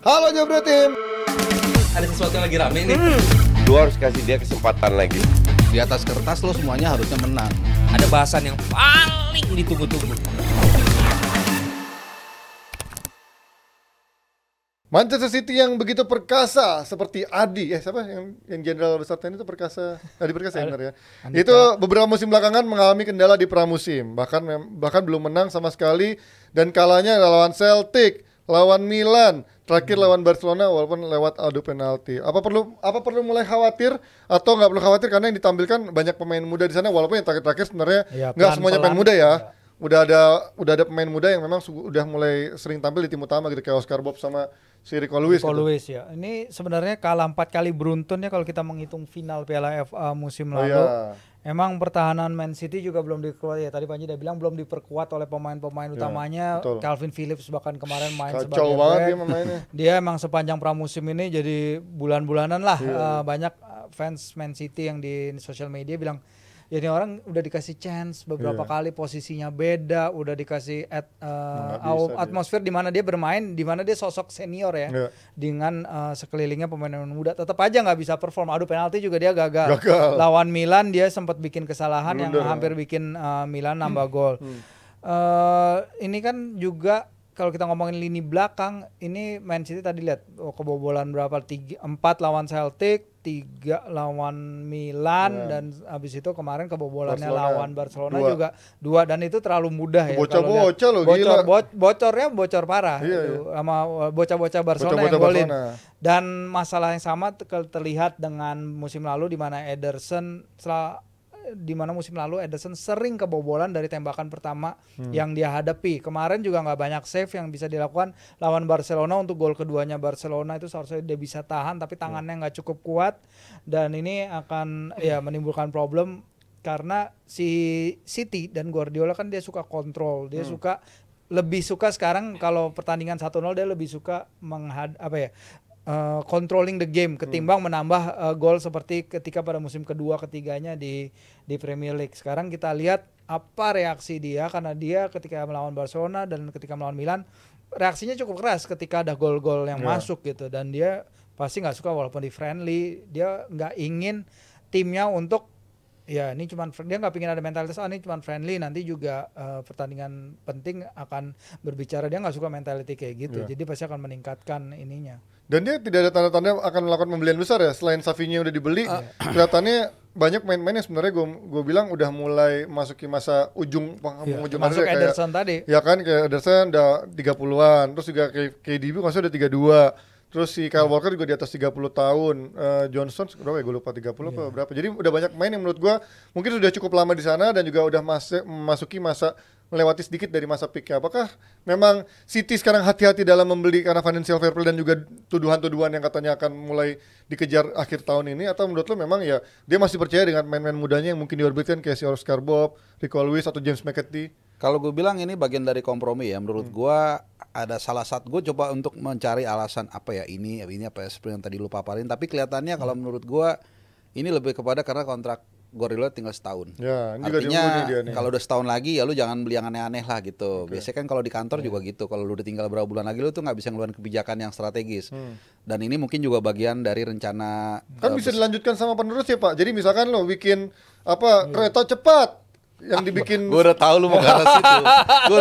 Halo Jabra Tim. Ada sesuatu yang lagi rame nih. Lu harus kasih dia kesempatan lagi. Di atas kertas lo semuanya harusnya menang. Ada bahasan yang paling ditunggu-tunggu. Manchester City yang begitu perkasa seperti Adi, siapa yang jenderal besar TNI itu perkasa, Adi Perkasa benar ya. Itu beberapa musim belakangan mengalami kendala di pramusim, bahkan belum menang sama sekali dan kalahnya lawan Celtic, lawan Milan, terakhir lawan Barcelona walaupun lewat adu penalti. Apa perlu mulai khawatir atau nggak perlu khawatir karena yang ditampilkan banyak pemain muda di sana walaupun yang terakhir sebenarnya nggak semuanya pemain muda ya. Udah ada pemain muda yang memang udah mulai sering tampil di tim utama gitu kayak Oscar Bob sama si Rico Lewis gitu. Ya. Ini sebenarnya kalah 4 kali beruntun ya kalau kita menghitung final Piala FA musim lalu. Emang pertahanan Man City juga belum diperkuat ya. Tadi Panji udah bilang belum diperkuat oleh pemain-pemain utamanya. Betul. Calvin Phillips bahkan kemarin main Kacau sebagai banget back. dia mainnya. Dia emang sepanjang pramusim ini jadi bulan-bulanan lah. Banyak fans Man City yang di sosial media bilang ya ini orang udah dikasih chance beberapa kali, posisinya beda, udah dikasih atmosfer di mana dia bermain, di mana dia sosok senior ya, dengan sekelilingnya pemain-pemain muda, tetap aja nggak bisa perform. Adu penalti juga dia gagal. Lawan Milan dia sempat bikin kesalahan yang hampir bikin Milan nambah gol. Ini kan juga kalau kita ngomongin lini belakang, ini Man City tadi lihat kebobolan berapa? 4 lawan Celtic, 3 lawan Milan, dan habis itu kemarin kebobolannya lawan Barcelona juga 2, dan itu terlalu mudah ya. Bocah-bocah loh, gila. Bocornya bocor parah itu, sama bocah-bocah Barcelona yang golin. Dan masalah yang sama terlihat dengan musim lalu di mana Ederson sering kebobolan dari tembakan pertama yang dia hadapi. Kemarin juga nggak banyak save yang bisa dilakukan lawan Barcelona. Untuk gol keduanya Barcelona itu seharusnya dia bisa tahan, tapi tangannya nggak cukup kuat, dan ini akan menimbulkan problem karena si City dan Guardiola kan dia suka kontrol, dia lebih suka sekarang kalau pertandingan 1-0 dia lebih suka controlling the game ketimbang menambah gol seperti ketika pada musim kedua ketiganya di Premier League. Sekarang kita lihat apa reaksi dia, karena dia ketika melawan Barcelona dan ketika melawan Milan reaksinya cukup keras ketika ada gol-gol yang masuk gitu, dan dia pasti nggak suka walaupun di friendly, dia nggak ingin timnya untuk dia nggak pingin ada mentalitas ini cuma friendly, nanti juga pertandingan penting akan berbicara. Dia nggak suka mentality kayak gitu, jadi pasti akan meningkatkan ininya. Dan dia tidak ada tanda-tanda akan melakukan pembelian besar ya. Selain Savinho udah dibeli, kelihatannya banyak main-main yang sebenarnya gue bilang udah mulai masuki masa ujung penghujung masuk kayak Ederson tadi. Ya kan, kayak Ederson udah 30-an, terus juga kayak KDB maksudnya udah 32. Terus si Kyle Walker juga di atas 30 tahun. Johnson berapa ya? Gue lupa 30 apa berapa. Jadi udah banyak main yang menurut gue mungkin sudah cukup lama di sana dan juga udah memasuki masa melewati sedikit dari masa peaknya. Apakah memang City sekarang hati-hati dalam membeli karena financial fair play dan juga tuduhan-tuduhan yang katanya akan mulai dikejar akhir tahun ini, atau menurut lo memang ya dia masih percaya dengan main-main mudanya yang mungkin diorbitkan kayak si Oscar Bob, Rico Lewis atau James McAtee? Kalau gue bilang ini bagian dari kompromi ya. Menurut gue ada salah satu, gue coba untuk mencari alasan apa ya ini apa ya seperti yang tadi lu paparin. Tapi kelihatannya kalau menurut gue ini lebih kepada karena kontrak Guardiola tinggal setahun. Ya, ini artinya juga kalau udah setahun lagi ya lu jangan beli yang aneh-aneh lah gitu. Biasanya kan kalau di kantor juga gitu. Kalau lu udah tinggal berapa bulan lagi lu tuh nggak bisa ngeluarin kebijakan yang strategis. Dan ini mungkin juga bagian dari rencana. Kan bisa dilanjutkan sama penerus ya Pak. Jadi misalkan lo bikin kereta cepat yang dibikin. Gue udah tahu lu mau ke arah situ. Gue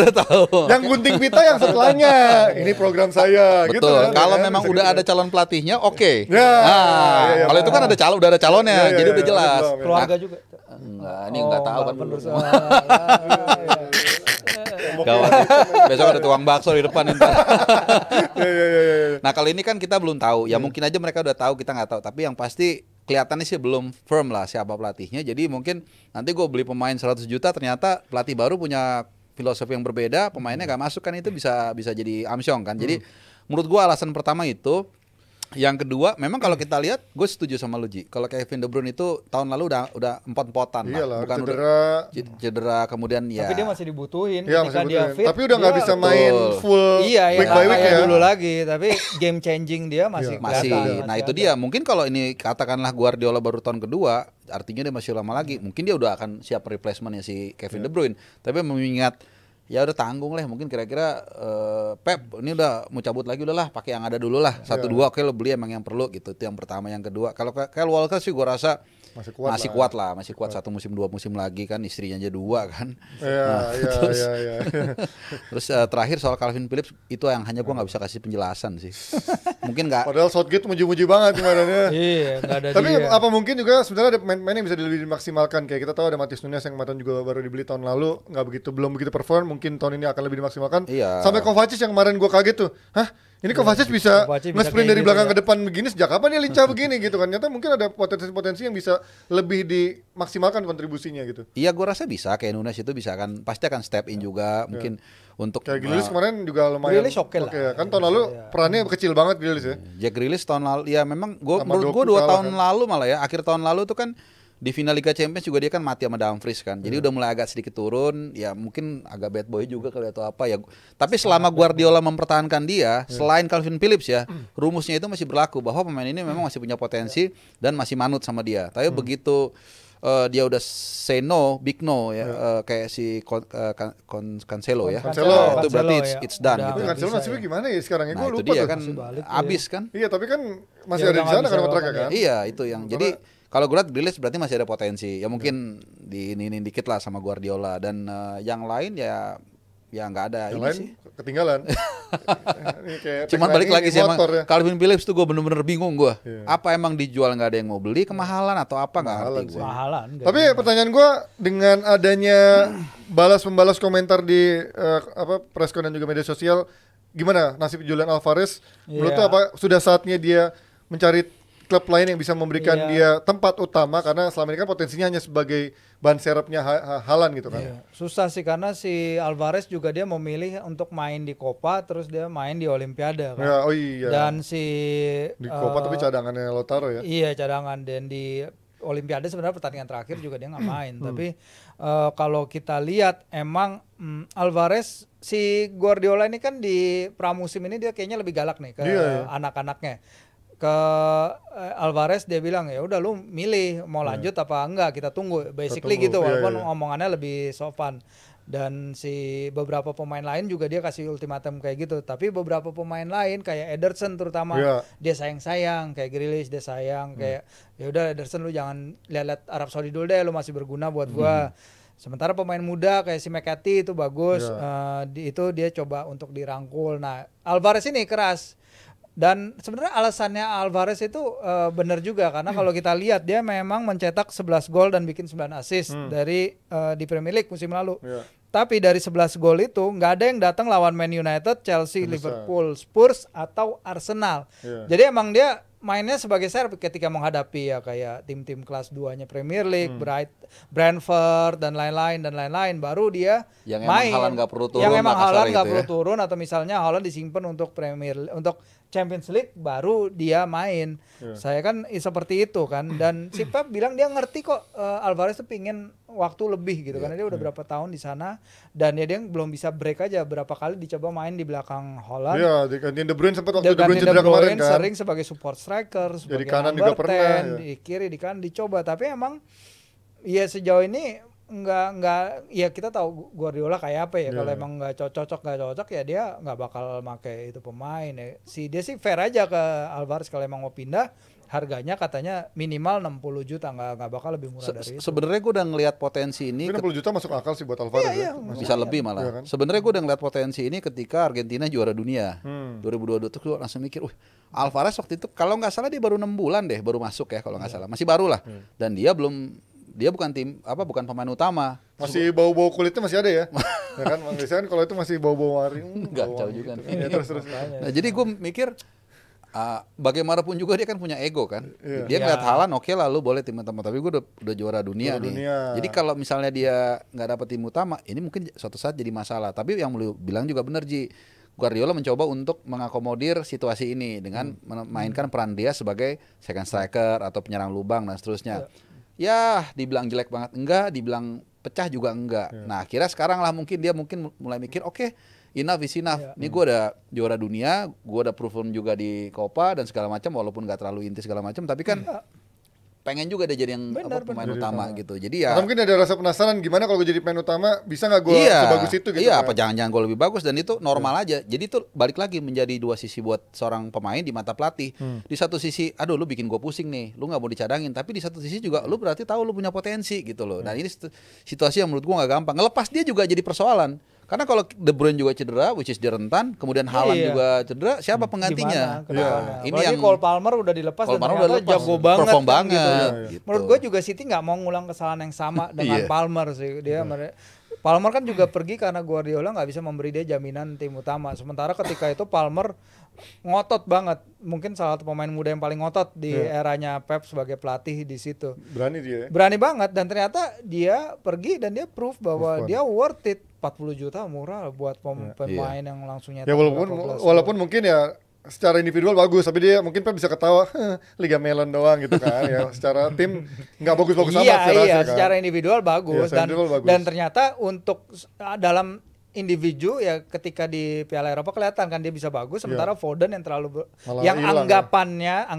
udah tahu. Yang gunting pita yang setelahnya. Ini program saya. Betul. Gitu kan, kalau ya, memang udah ada calon pelatihnya, oke. Kalau itu kan udah ada calonnya, jadi udah jelas. Keluarga juga. Enggak, ini nggak tahu kan. Gawat. Besok ada tukang bakso di depan ntar. Nah kalau ini kan kita belum tahu. Ya mungkin aja mereka udah tahu, kita nggak tahu. Tapi yang pasti kelihatannya sih belum firm lah siapa pelatihnya. Jadi mungkin nanti gue beli pemain 100 juta ternyata pelatih baru punya filosofi yang berbeda, pemainnya nggak masuk kan, itu bisa jadi amsyong kan. Jadi menurut gue alasan pertama itu. Yang kedua, memang kalau kita lihat, gue setuju sama lu Ji. Kalau Kevin De Bruyne itu tahun lalu udah empot-empotan lah, bukan cedera kemudian ya. Tapi dia masih dibutuhin ketika dia fit. Tapi udah nggak bisa main full week by week ya. Dulu lagi, tapi game changing dia masih. Nah itu dia. Mungkin kalau ini katakanlah Guardiola baru tahun kedua, artinya dia masih lama lagi. Mungkin dia udah akan siap replacementnya si Kevin De Bruyne. Tapi mengingat ya udah tanggung lah, mungkin kira-kira Pep ini udah mau cabut lagi, udahlah pakai yang ada dulu lah, 1-2 oke lo beli emang yang perlu gitu, itu yang pertama. Yang kedua kalau Kyle Walker sih gua rasa masih kuat 1 musim 2 musim lagi kan, istrinya aja 2 kan. Iya. Terus terakhir soal Calvin Phillips itu yang hanya gua nggak bisa kasih penjelasan sih. Mungkin nggak. Padahal Southgate muji-muji banget kemarinnya. Iya, nggak ada Tapi dia. apa mungkin juga sebenarnya ada pemain yang bisa lebih dimaksimalkan, kayak kita tahu ada Matheus Nunes yang kemarin juga baru dibeli tahun lalu, belum begitu perform, mungkin tahun ini akan lebih dimaksimalkan. Iya. Sampai Kovacic yang kemarin gua kaget tuh, hah? Ini Kovacic bisa nge-sprint dari kayak belakang gitu ke depan begini, sejak kapan dia lincah begini gitu kan. Ternyata mungkin ada potensi-potensi yang bisa lebih dimaksimalkan kontribusinya gitu. Iya, gue rasa bisa. Kayak Nunes itu bisa pasti akan step in juga. Mungkin untuk Kayak Grealish kemarin juga lumayan. Grealish oke lah. Ya. Kan tahun lalu perannya kecil banget Grealish ya. Jack Grealish tahun lalu ya memang Sama menurut Doku gue 2 kalah tahun kan. lalu malah ya, akhir tahun lalu tuh kan di final Liga Champions juga dia kan mati sama Dumfries kan. Jadi udah mulai agak sedikit turun, ya mungkin agak bad boy juga kali atau apa ya. Tapi selama Guardiola mempertahankan dia, selain Calvin Phillips ya, rumusnya itu masih berlaku bahwa pemain ini memang masih punya potensi dan masih manut sama dia. Tapi begitu dia udah say no, big no ya, kayak si Cancelo ya. Cancelo. Nah, itu berarti Cancelo, ya. it's done Udah gitu. nggak Cancelo bisa nasibnya ya. gimana ya sekarang ya? Nah, Gue itu lupa dia tuh. kan balik, abis kan. Iya, tapi kan masih Ya ada udah di sana nggak kan bisa kontraknya bahkan kan. Iya, itu yang. Jadi kalau gue lihat Grealish berarti masih ada potensi. Ya mungkin diinin dikit lah sama Guardiola, dan yang lain ya nggak ada Yang ini lain sih. ketinggalan. Ini kayak Cuman tagline balik lagi ini, sih emang motor ya. Calvin Phillips tuh gue bener-bener bingung gue. Iya. Apa emang dijual nggak ada yang mau beli, kemahalan atau apa nggak Kemahalan ngerti sih. gue. Mahalan. Tapi pertanyaan gue, dengan adanya balas-membalas komentar di preskon dan juga media sosial, gimana nasib Julian Alvarez? Menurut Iya. lu apa sudah saatnya dia mencari klub lain yang bisa memberikan Iya. dia tempat utama, karena selama ini kan potensinya hanya sebagai ban serepnya Haaland gitu kan. Iya. Susah sih karena si Alvarez juga dia memilih untuk main di Copa, terus dia main di Olimpiade kan. Ya, oh iya. Dan si Di Copa tapi cadangannya Lautaro ya. Iya, cadangan. Dan di Olimpiade sebenarnya pertandingan terakhir juga dia nggak main. Tapi kalau kita lihat emang Alvarez, si Guardiola ini kan di pramusim ini dia kayaknya lebih galak nih ke Iya. anak-anaknya. Ke Alvarez dia bilang ya udah lu milih mau lanjut apa enggak, kita tunggu. Basically Kita tunggu. gitu, Iya, walaupun iya. omongannya lebih sopan. Dan si beberapa pemain lain juga dia kasih ultimatum kayak gitu. Tapi beberapa pemain lain kayak Ederson terutama Iya. dia sayang-sayang, kayak Grealish dia sayang, kayak ya udah Ederson lu jangan lihat Arab Saudi dulu deh, lu masih berguna buat gua. Sementara pemain muda kayak si McCarthy itu bagus, itu dia coba untuk dirangkul. Nah, Alvarez ini keras. Dan sebenarnya alasannya Alvarez itu benar juga, karena kalau kita lihat dia memang mencetak 11 gol dan bikin 9 assist dari di Premier League musim lalu. Iya. Tapi dari 11 gol itu nggak ada yang datang lawan Man United, Chelsea, Liverpool, Spurs atau Arsenal. Iya. Jadi emang dia mainnya sebagai serve ketika menghadapi ya kayak tim-tim kelas 2-nya Premier League, Brentford dan lain-lain baru dia Yang emang main. Haaland nggak perlu turun Yang emang lah kasarnya Haaland nggak gitu perlu ya. turun, atau misalnya Haaland disimpan untuk untuk Champions League baru dia main. Saya kan seperti itu kan, dan si Pep bilang dia ngerti kok Alvarez tuh pingin waktu lebih gitu, karena dia udah berapa tahun di sana dan ya dia belum bisa break aja, berapa kali dicoba main di belakang Haaland. Iya, digantiin De Bruyne sempat waktu Dia De Bruyne ganti cedera De Bruyne kemarin kan. sering sebagai support striker, sebagai kanan number juga pernah, 10, ya. di kiri, di kanan dicoba, tapi emang ya sejauh ini nggak ya kita tahu Guardiola kayak apa ya, kalau emang nggak cocok ya dia nggak bakal make itu pemain ya. Dia sih fair aja ke Alvarez, kalau emang mau pindah harganya katanya minimal 60 juta, nggak bakal lebih murah dari itu. Sebenarnya gue udah ngelihat potensi ini. Tapi 60 juta masuk akal sih buat Alvarez Iya, ya. Bisa lebih malah. Iya kan? Sebenarnya gue udah ngeliat potensi ini ketika Argentina juara dunia 2022 tuh, gue langsung mikir, Alvarez waktu itu kalau nggak salah dia baru 6 bulan deh baru masuk ya, kalau nggak salah, masih baru lah. Dan dia bukan bukan pemain utama. Masih bau-bau kulitnya masih ada ya. Ya kan, biasanya kan kalau itu masih bau-bau waring. Nggak, bau jauh wangi juga gitu. nih. Ya, terus. Nah, jadi gue mikir bagaimanapun juga dia kan punya ego kan. Iya. Dia ngeliat Haaland oke lah lu boleh tim utama, tapi gue udah juara dunia Juara nih. dunia. Jadi kalau misalnya dia nggak dapet tim utama, ini mungkin suatu saat jadi masalah. Tapi yang lu bilang juga bener, Ji. Guardiola mencoba untuk mengakomodir situasi ini dengan memainkan peran dia sebagai second striker atau penyerang lubang dan seterusnya. Ya, dibilang jelek banget enggak, dibilang pecah juga enggak. Nah, akhirnya sekarang lah mungkin dia mulai mikir, oke, enough is enough. Ini gue udah juara dunia, gue udah proven juga di Copa dan segala macam, walaupun nggak terlalu inti segala macam, tapi kan pengen juga dia jadi yang pemain utama gitu. Jadi ya atau mungkin ada rasa penasaran gimana kalau gue jadi pemain utama bisa nggak gue sebagus itu gitu. Iya, apa jangan-jangan gue lebih bagus, dan itu normal aja. Jadi itu balik lagi menjadi dua sisi buat seorang pemain di mata pelatih. Di satu sisi, aduh lu bikin gue pusing nih, lu nggak mau dicadangin. Tapi di satu sisi juga lu berarti tahu lu punya potensi gitu loh. Nah ini situasi yang menurut gue nggak gampang. Ngelepas dia juga jadi persoalan. Karena kalau De Bruyne juga cedera, which is dia rentan, kemudian Haaland juga cedera, siapa penggantinya? Ini yang Cole Palmer udah dilepas dan ternyata jago banget, perform kan, banget. Gitu. Menurut gue juga City nggak mau ngulang kesalahan yang sama dengan Palmer sih. Palmer kan juga pergi karena Guardiola nggak bisa memberi dia jaminan tim utama. Sementara ketika itu Palmer ngotot banget, mungkin salah satu pemain muda yang paling ngotot di eranya Pep sebagai pelatih di situ. Berani banget, dan ternyata dia pergi dan dia proof bahwa dia worth it. 40 juta murah buat pemain yang langsung nyetak. Ya walaupun mungkin ya secara individual bagus, tapi dia mungkin Pep bisa ketawa Liga Melon doang gitu kan. Ya secara tim nggak bagus-bagus amat. Iya, kan. Secara individual bagus, dan ternyata untuk dalam individu ya ketika di Piala Eropa kelihatan kan dia bisa bagus, sementara Foden yang terlalu anggapannya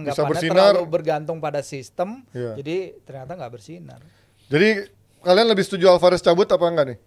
terlalu bergantung pada sistem, jadi ternyata nggak bersinar. Jadi kalian lebih setuju Alvarez cabut apa enggak nih?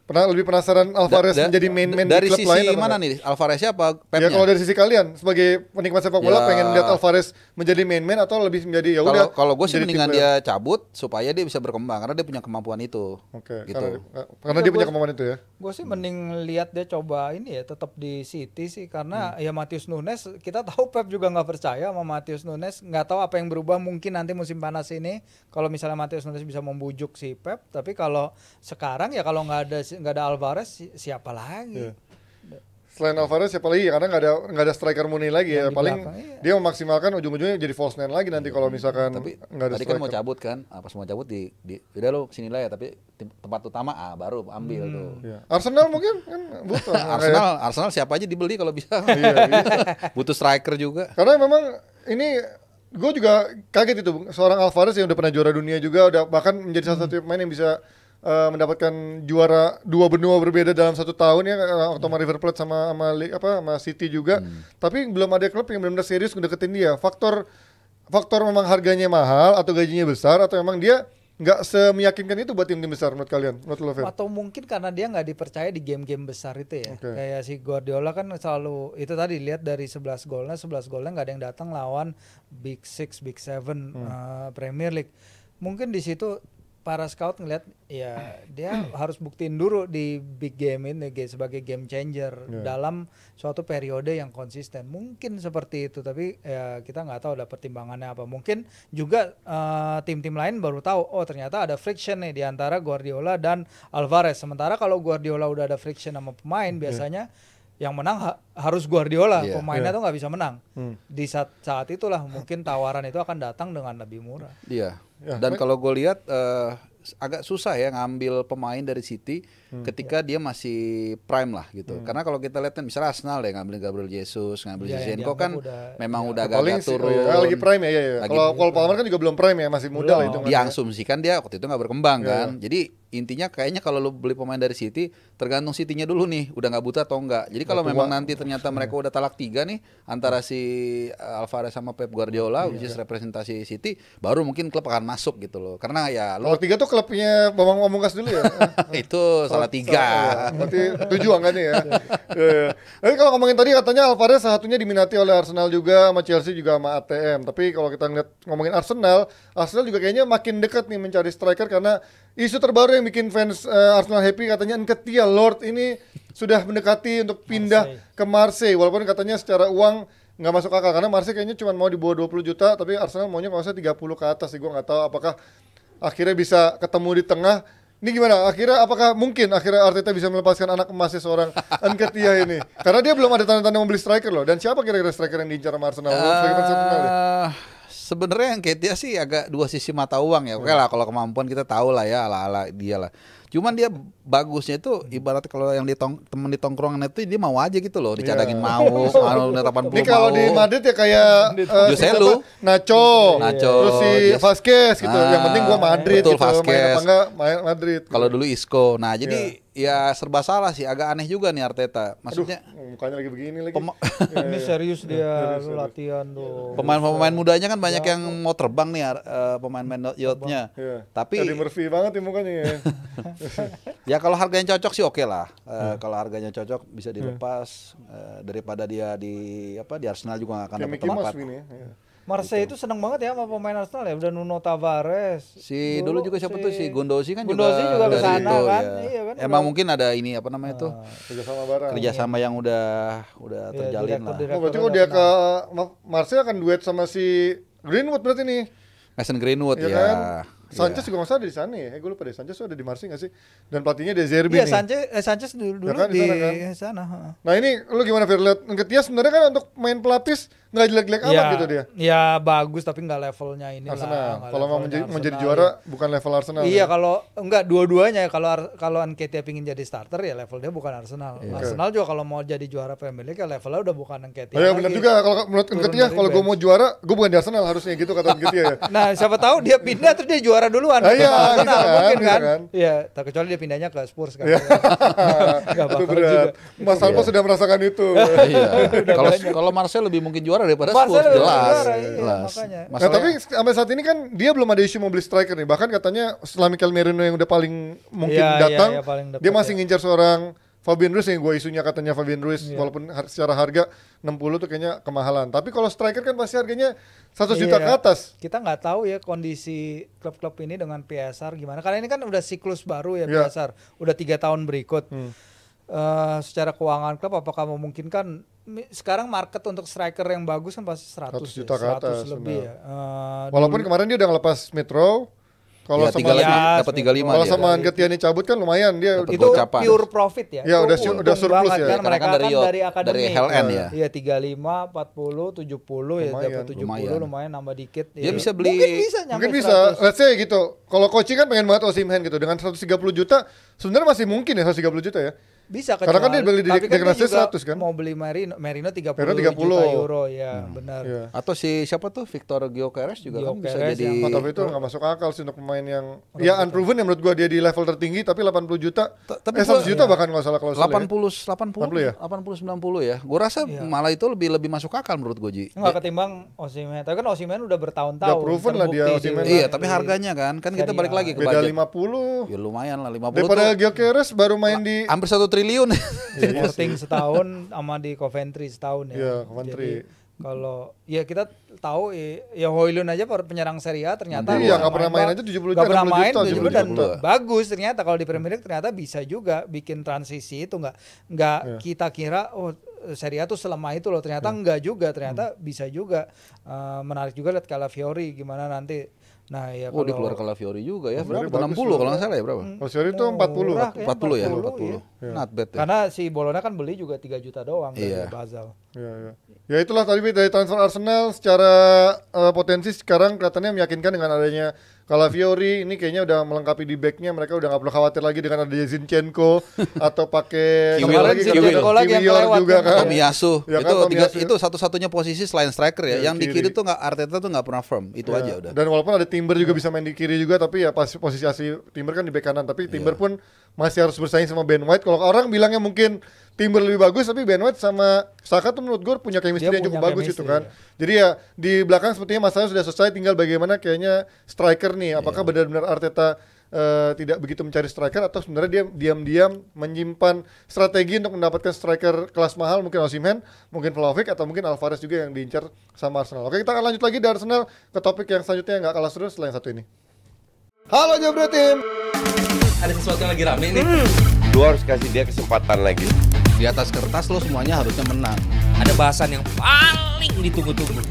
Lebih penasaran Alvarez menjadi main di klub lain? Dari sisi mana nih? Alvareznya apa Pepnya? Ya kalau dari sisi kalian sebagai penikmat sepak bola pengen lihat Alvarez menjadi main atau lebih menjadi ya udah. Kalau gue sih mendingan dia cabut supaya dia bisa berkembang karena dia punya kemampuan itu. Oke. Gitu. Karena dia punya kemampuan itu ya. Gue sih mending lihat dia coba ini ya tetap di City sih, karena ya Matheus Nunes kita tahu Pep juga nggak percaya sama Matheus Nunes, nggak tahu apa yang berubah mungkin nanti musim panas ini kalau misalnya Matheus Nunes bisa membujuk si Pep, tapi kalau sekarang ya kalau nggak ada Alvarez siapa lagi? Selain Alvarez siapa lagi? Karena nggak ada striker murni lagi ya. Paling dia memaksimalkan ujung-ujungnya jadi false nine lagi nanti kalau misalkan nggak ada tadi striker. Kan mau cabut kan? Pas mau cabut di udah lo sini lah ya, tapi tempat utama baru ambil tuh. Iya. Arsenal mungkin kan butuh. Arsenal siapa aja dibeli kalau bisa. Bisa. Butuh striker juga. Karena memang ini gue juga kaget itu seorang Alvarez yang udah pernah juara dunia juga, udah bahkan menjadi salah satu pemain yang bisa mendapatkan juara 2 benua berbeda dalam 1 tahun ya, waktu sama River Plate sama City juga. Tapi belum ada klub yang benar-benar serius ngedeketin dia. Faktor memang harganya mahal atau gajinya besar, atau memang dia nggak semeyakinkan itu buat tim-tim besar menurut kalian? Menurut lo, Fer? Atau mungkin karena dia nggak dipercaya di game-game besar itu ya. Kayak si Guardiola kan selalu itu tadi lihat dari 11 golnya nggak ada yang datang lawan Big 6, Big 7 Premier League. Mungkin di situ para scout ngeliat ya dia harus buktiin dulu di big game ini sebagai game changer dalam suatu periode yang konsisten. Mungkin seperti itu, tapi ya kita nggak tahu ada pertimbangannya apa. Mungkin juga tim-tim lain baru tahu oh ternyata ada friction nih di antara Guardiola dan Alvarez. Sementara kalau Guardiola udah ada friction sama pemain biasanya yang menang harus Guardiola, pemainnya tuh nggak bisa menang. Di saat itulah mungkin tawaran itu akan datang dengan lebih murah. Iya. Dan kalau gue lihat agak susah ya ngambil pemain dari City ketika dia masih prime lah gitu. Karena kalau kita lihat kan misalnya Arsenal ya ngambil Gabriel Jesus, ngambil Zinchenko kan memang udah agak turun. Lagi prime ya. Kalau Cole Palmer kan juga belum prime ya, masih muda lah itu. Diasumsikan dia waktu itu nggak berkembang kan. Jadi intinya kayaknya kalau lu beli pemain dari City tergantung City-nya dulu nih udah nggak buta atau enggak. Jadi kalau memang nanti ternyata mereka udah talak 3 nih antara si Alvarez sama Pep Guardiola which is representasi City, baru mungkin klub akan masuk gitu loh. Karena ya kalau 3 tuh klubnya Bambang Pamungkas dulu ya. Itu salah 3. Berarti 7 angkanya ya. Tapi kalau ngomongin tadi katanya Alvarez satunya diminati oleh Arsenal juga, sama Chelsea juga sama ATM. Tapi kalau kita ngomongin Arsenal juga kayaknya makin dekat nih mencari striker, karena isu terbaru yang bikin fans Arsenal happy katanya Nketiah Lord ini sudah mendekati untuk pindah ke Marseille, walaupun katanya secara uang nggak masuk akal karena Marseille kayaknya cuma mau di bawah 20 juta, tapi Arsenal maunya kalau saya 30 ke atas sih. Gue nggak tahu apakah akhirnya bisa ketemu di tengah. Ini gimana? Apakah mungkin akhirnya Arteta bisa melepaskan anak emasnya seorang Nketiah ini? Karena dia belum ada tanda-tanda membeli striker loh. Dan siapa kira-kira striker yang diincar sama Arsenal? Sebenarnya Nketiah sih agak dua sisi mata uang ya. Oke lah, kalau kemampuan kita tahu lah ya, ala-ala dia lah. Cuman dia bagusnya itu ibarat kalau yang temen di tongkrongan itu dia mau aja gitu loh, dicadangin mau 80 Ini kalau di Madrid ya kayak Joselu, Nacho, terus si Vasquez gitu. Yang penting gua Madrid betul, gitu, Vasquez. main apa enggak main Madrid. Kalau dulu Isco. Nah, jadi ya serba salah sih, agak aneh juga nih Arteta. Maksudnya Mukanya lagi begini lagi. Ini serius dia latihan tuh. pemain-pemain mudanya kan banyak yang mau terbang nih pemain-pemain yachtnya. Iya. Tapi Eddie Murphy banget ya mukanya ya. ya kalau harganya cocok sih oke lah. Kalau harganya cocok bisa dilepas daripada dia di Arsenal juga nggak akan Kayak dapat Mickey Mouse tempat. gini ya. Iya. Marseille itu seneng banget ya sama pemain Arsenal ya. Udah Nuno Tavares. Dulu juga siapa tuh si Gundosi kan Gundosi juga dari kesana itu, kan. ya. Iya kan. Emang mungkin ada ini apa namanya tuh Kerjasama bareng. kerjasama yang udah terjalin lah. Oh, berarti kalau dia ke Marseille akan duet sama si Greenwood berarti nih. Mason Greenwood Iya ya. kan? Sanchez juga nggak salah ada di sana ya. Gue lupa deh. Sanchez ada di Marseille nggak sih? Dan pelatihnya De Zerbi Iya, nih. Sanchez dulu Ya kan, di di sana kan? sana. Nah ini lu gimana Fir? Lihat Nketiah sebenarnya kan untuk main pelapis nggak jelek-jelek amat gitu dia. Ya bagus tapi nggak levelnya ini Arsenal. lah. Kalau mau menjadi juara bukan level Arsenal. Iya ya. kalau enggak dua-duanya kalau Nketiah pingin jadi starter ya level dia bukan Arsenal. Arsenal juga kalau mau jadi juara Premier League ya levelnya udah bukan Nketiah. Oh iya benar juga kalau menurut Nketiah kalau gue mau juara gue bukan di Arsenal harusnya gitu kata Nketiah ya. Nah siapa tahu dia pindah terus dia juara duluan. Iya, Arsenal bisa mungkin bisa kan. Iya, tak kecuali dia pindahnya ke Spurs kan. Enggak Itu bakal juga. berat. Mas Alpo sudah merasakan itu. Iya. Kalau Marseille lebih mungkin juara daripada Marseille Spurs lebih jelas. juara, iya, Jelas. makanya. Nah tapi sampai saat ini kan dia belum ada isu mau beli striker nih. Bahkan katanya setelah Mikel Merino yang udah paling mungkin Iya, datang, iya, paling dekat, dia masih ya. ngincar seorang Fabian Ruiz yang gue isunya katanya Fabian Ruiz walaupun secara harga 60 tuh kayaknya kemahalan. Tapi kalau striker kan pasti harganya 100 juta ke atas. Kita nggak tahu ya kondisi klub-klub ini dengan PSR gimana. Karena ini kan udah siklus baru ya Iya. PSR. Udah 3 tahun berikut. Secara keuangan klub apakah memungkinkan sekarang market untuk striker yang bagus kan pasti 100 juta ke atas, lebih benar. ya. Walaupun kemarin dia udah ngelepas Metro. Kalau Ya, sama 35 dapat 35 kalau dia. sama Nketiah nih cabut kan lumayan dia. Dapat itu gocapan. pure profit ya. Ya, Itu udah untung surplus banget ya. kan Karena mereka kan kan dari dari akademi. Hell End ya. Iya 35, 40, 70 ya Lumayan. dapat 70 lumayan nambah dikit. Dia ya. bisa beli- Mungkin bisa nyampe Mungkin bisa, 100. let's say gitu. Kalau Koci kan pengen banget Osimhen gitu dengan 130 juta, sebenarnya masih mungkin ya 130 juta ya. Bisa Karena kan dia beli di tapi kan dia deklarasi juga 100 kan? mau beli Merino 30, Merino 30. juta euro ya benar. Iya. Atau si siapa tuh Victor Gyökeres juga kan bisa Gyökeres jadi yang- Tapi itu nggak masuk akal sih untuk pemain yang ya unproven ya menurut gua dia di level tertinggi tapi 80 juta. Tapi 100 juta bahkan nggak salah kalau 80 ya? 90 ya. Gua rasa malah itu lebih masuk akal menurut gue, Ji. Enggak ketimbang Osimhen. Tapi kan Osimhen udah bertahun-tahun. Udah proven lah dia, terbukti Osimhen. di- Iya, tapi harganya kan kita Serie balik A. lagi ke Beda budget. 50. Ya lumayan lah 50 Daripada tuh Gyökeres baru main di hampir 1 triliun. Sporting setahun sama di Coventry setahun ya. Iya, Coventry. Jadi, kalau ya kita tahu ya Højlund aja penyerang Serie A ternyata Iya, nggak pernah main aja 70 nggak pernah 60 main juta, 70 dan 70 juta. bagus ternyata kalau di Premier League ternyata bisa juga bikin transisi itu nggak kita kira Serie A tuh selemah itu loh ternyata enggak juga ternyata bisa juga. Menarik juga lihat Calafiori gimana nanti. Nah ya Oh, kalau dikeluar Calafiori juga ya. Calafiori Berapa? bagus 60 kalau nggak salah ya berapa? Osimhen itu 40. murah kayaknya, 40 ya, 40, 40. Not bad ya. Karena si Bologna kan beli juga 3 juta doang Iya. dari Basel. Ya, ya. Ya itulah tadi dari transfer Arsenal secara potensi sekarang kelihatannya meyakinkan dengan adanya Calafiori ini kayaknya udah melengkapi di backnya, mereka udah nggak perlu khawatir lagi dengan ada Zinchenko atau pakai Kiwil, kemarin Kiwil. Zinchenko lagi yang Kiwior kelewat juga kan. kan. Tomiyasu. Ya kan, Itu Tomiyasu. itu satu-satunya posisi selain striker ya. Ya, Yang di kiri. kiri tuh nggak Arteta tuh nggak pernah firm. Itu Ya, aja udah. Dan walaupun ada Timber juga bisa main di kiri juga, tapi ya pas posisi asli Timber kan di bek kanan, tapi Timber pun masih harus bersaing sama Ben White. Kalau orang bilangnya mungkin Timber lebih bagus, tapi Ben White sama Saka tuh menurut gue punya chemistry Dia yang cukup punya bagus chemistry, itu kan. ya. Jadi ya di belakang sepertinya masalahnya sudah selesai, tinggal bagaimana kayaknya striker nih. Apakah benar-benar Arteta tidak begitu mencari striker atau sebenarnya dia diam-diam menyimpan strategi untuk mendapatkan striker kelas mahal, mungkin Osimhen, mungkin Vlahovic atau mungkin Alvarez juga yang diincar sama Arsenal. Oke, kita akan lanjut lagi dari Arsenal ke topik yang selanjutnya yang nggak kalah seru setelah yang satu ini. Halo Jabro Tim. Ada sesuatu yang lagi rame nih. Lu harus kasih dia kesempatan lagi. Di atas kertas lo semuanya harusnya menang. Ada bahasan yang paling ditunggu-tunggu.